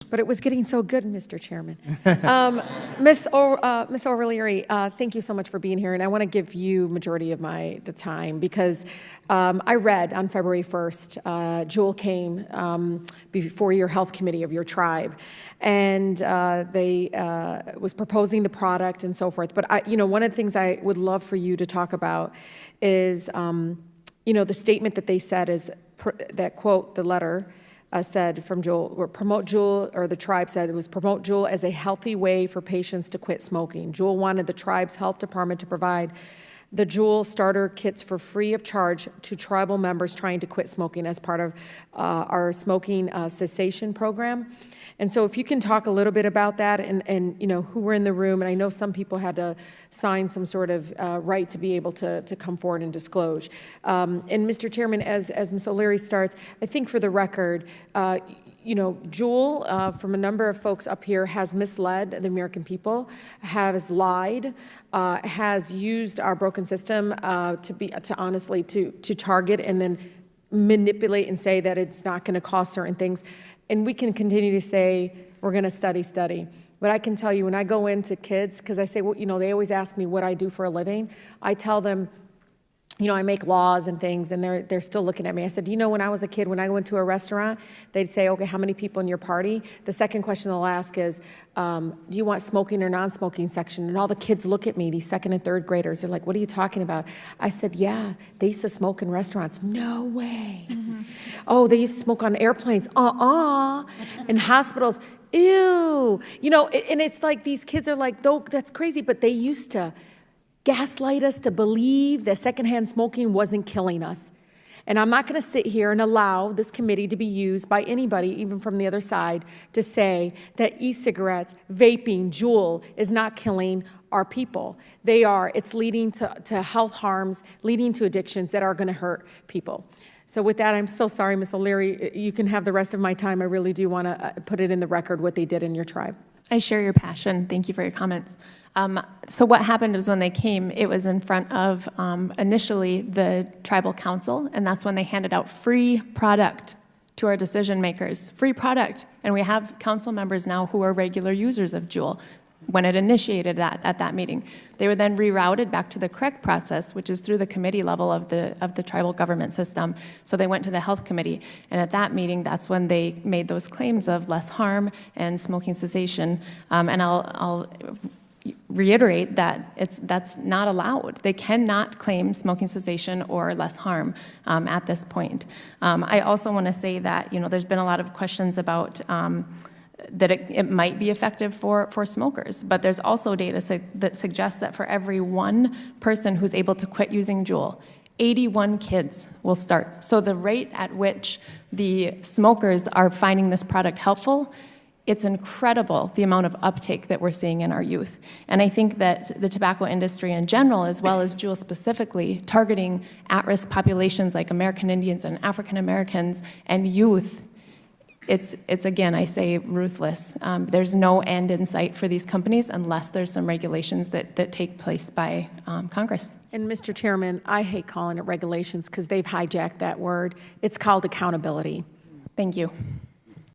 But it was getting so good, Mr. Chairman. Ms. O'Leary, thank you so much for being here, and I want to give you majority of the time because I read on February 1st, Juul came before your health committee of your tribe, and they was proposing the product and so forth. But one of the things I would love for you to talk about is, the statement that they said is that quote the letter. Said from Juul, or promote Juul, or the tribe said it was promote Juul as a healthy way for patients to quit smoking. Juul wanted the tribe's health department to provide the Juul starter kits for free of charge to tribal members trying to quit smoking as part of our smoking cessation program. And so if you can talk a little bit about that and who were in the room, and I know some people had to sign some sort of right to be able to come forward and disclose. And Mr. Chairman, as Ms. O'Leary starts, I think for the record, Juul, from a number of folks up here, has misled the American people, has lied, has used our broken system to honestly target and then manipulate and say that it's not going to cost certain things. And we can continue to say, we're going to study. But I can tell you, when I go into kids, because I say, well, they always ask me what I do for a living. I tell them, I make laws and things, and they're still looking at me. I said, when I was a kid, when I went to a restaurant, they'd say, okay, how many people in your party? The second question they'll ask is, do you want smoking or non-smoking section? And all the kids look at me, these second and third graders. They're like, what are you talking about? I said, yeah, they used to smoke in restaurants. No way. Mm-hmm. Oh, they used to smoke on airplanes. In hospitals. Ew. And it's like these kids are like, though, that's crazy, but they used to gaslight us to believe that secondhand smoking wasn't killing us. And I'm not going to sit here and allow this committee to be used by anybody, even from the other side, to say that e-cigarettes, vaping, Juul is not killing our people. It's leading to health harms, leading to addictions that are going to hurt people. So with that, I'm so sorry, Ms. O'Leary. You can have the rest of my time. I really do want to put it in the record what they did in your tribe. I share your passion. Thank you for your comments. So what happened was when they came, it was in front of initially the tribal council, and that's when they handed out free product to our decision makers. Free product. And we have council members now who are regular users of Juul. When it initiated that at that meeting, they were then rerouted back to the correct process, which is through the committee level of the tribal government system. So they went to the health committee, and at that meeting, that's when they made those claims of less harm and smoking cessation. And I'll reiterate that that's not allowed. They cannot claim smoking cessation or less harm at this point. I also want to say that there's been a lot of questions about. That it might be effective for smokers. But there's also data that suggests that for every one person who's able to quit using Juul, 81 kids will start. So the rate at which the smokers are finding this product helpful, it's incredible the amount of uptake that we're seeing in our youth. And I think that the tobacco industry in general, as well as Juul specifically, targeting at-risk populations like American Indians and African Americans and youth, it's again, I say, ruthless. There's no end in sight for these companies unless there's some regulations that take place by Congress. And Mr. Chairman, I hate calling it regulations because they've hijacked that word. It's called accountability. Thank you.